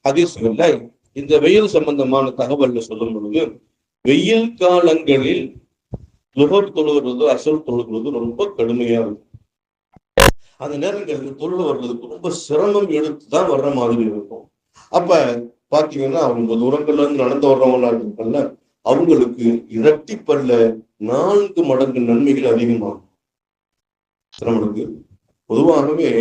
ஹதீஸ்கள்ல இந்த வெயில் சம்பந்தமான தகவல்ல சொல்லும் பொழுது, வெயில் காலங்களில் லுஹர் தொழுவது அசல் தொழுவது ரொம்ப கடுமையா இருக்கும். அந்த நேரங்களில் தொழுது வர்றதுக்கு ரொம்ப சிரமம் எடுத்துதான் வர்ற மாதிரி இருக்கும். அப்ப பாத்தீங்கன்னா அவங்க தூரங்கள்ல இருந்து நடந்து வர்றவங்களா இருக்காங்கல்ல, அவங்களுக்கு இரட்டிப்பல்ல 4 மடங்கு நன்மைகள் அதிகமாகும். சிரமனுக்கு பொதுவாகவே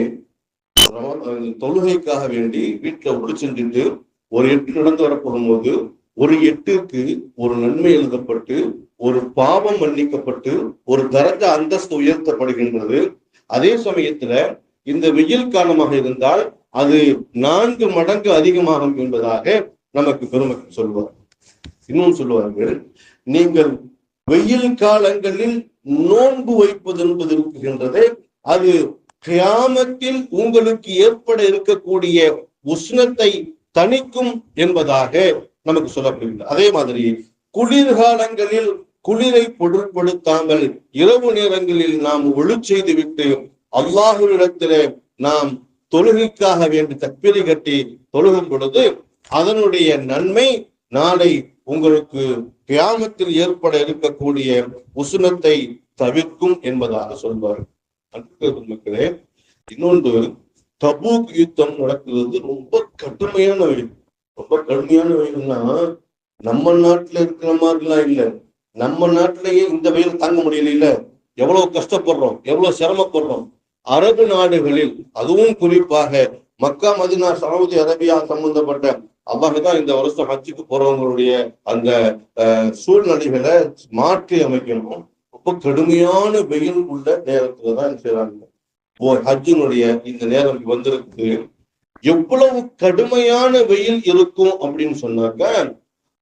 தொழுகைக்காக வேண்டி வீட்டுல ஒளி செஞ்சுட்டு ஒரு 8 நடந்து வரப்படும் போது ஒரு 8க்கு ஒரு நன்மை எழுதப்பட்டு ஒரு பாவம் மன்னிக்கப்பட்டு ஒரு தரஜா அந்தஸ்து உயர்த்தப்படுகின்றது. அதே சமயத்துல இந்த வெயில் காலமாக இருந்தால் அது 4 மடங்கு அதிகமாகும் என்பதாக நமக்கு பெருமக்கள் சொல்வார். இன்னும் சொல்லுவார்கள், நீங்கள் வெயில் காலங்களில் நோன்பு வைப்பது என்பது இருக்கின்றதே, அது கியாமத்தில் உங்களுக்கு ஏற்பட இருக்கக்கூடிய உஷ்ணத்தை தணிக்கும் என்பதாக நமக்கு சொல்லப்படுகிறது. அதே மாதிரி குளிர்காலங்களில் குளிரை பொருட்படுத்தாமல் இரவு நேரங்களில் நாம் ஒளி செய்து விட்டு அல்லாஹ்விடத்திலே நாம் தொழுகைக்காக வேண்டி தக்பீர் கட்டி தொழுகும் பொழுது அதனுடைய நன்மை நாளை உங்களுக்கு கியாமத்தில் ஏற்பட இருக்கக்கூடிய உஷ்ணத்தை தவிர்க்கும் என்பதாக சொல்வார். மக்களே, இன்னொன்று, தபூக் யுத்தம் நடக்கிறது ரொம்ப கடுமையான வெயில். ரொம்ப கடுமையான வெயில்னா நம்ம நாட்டுல இருக்கிற மாதிரிலாம் இல்லை. நம்ம நாட்டிலேயே இந்த வெயில் தாங்க முடியல. எவ்வளவு கஷ்டப்படுறோம், எவ்வளவு சிரமப்படுறோம். அரபு நாடுகளில், அதுவும் குறிப்பாக மக்கா மதினா சவுதி அரேபியா சம்பந்தப்பட்ட அல்லாஹ்தான் இந்த வருஷம் ஹஜ்ஜுக்கு போறவங்களுடைய அந்த சூழ்நிலைகளை மாற்றி அமைக்கணும். ரொம்ப கடுமையான வெயில் உள்ள நேரத்துலதான் செய்றாங்க. ஹஜ்ஜினுடைய இந்த நேரம் வந்திருக்கு. எவ்வளவு கடுமையான வெயில் இருக்கும் அப்படின்னு சொன்னாக்க,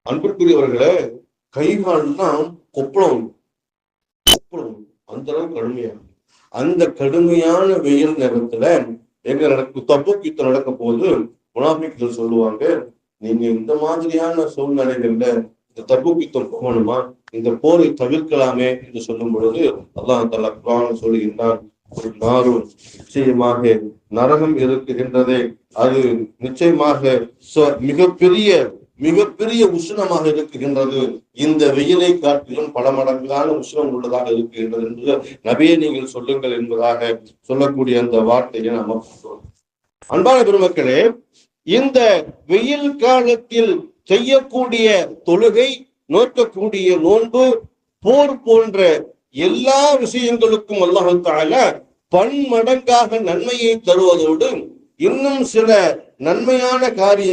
அன்பிற்குரியவர்களே, கைகால்லாம் கொப்பளம் அந்த அளவு கடுமையா. அந்த கடுமையான வெயில் நேரத்துல எங்க தபூக் யுத்தம் நடக்க போது முனாஃபிக்கள் சொல்லுவாங்க, நீங்க இந்த மாதிரியான சூழ்நிலைகள்ல இந்த தபூக் யுத்தம் போகணுமா, இந்த போரை தவிர்க்கலாமே என்று சொல்லும் பொழுது அல்லாஹ் தஆலா குர்ஆனில் சொல்லுகின்றான், ஒரு நாரும் நிச்சயமாக நரகம் இருக்குகின்றதே, அது நிச்சயமாக மிகப்பெரிய உஷ்ணமாக இருக்குகின்றது. இந்த வெயிலை காட்டிலும் பல மடங்கான உஷ்ணம் உள்ளதாக இருக்குகின்றது என்று நபியே நீங்கள் சொல்லுங்கள் என்பதாக சொல்லக்கூடிய அந்த வார்த்தையை நாம் பார்த்தோம். அன்பான பெருமக்களே, இந்த வெயில் காலத்தில் செய்யக்கூடிய தொழுகை, நோக்கக்கூடிய நோன்பு, போர் போன்ற எல்லா விஷயங்களுக்கும் அல்லாஹ் தஆலா பன்மடங்காக நன்மையை தருவதோடு இன்னும் சில நன்மையான காரியங்கள்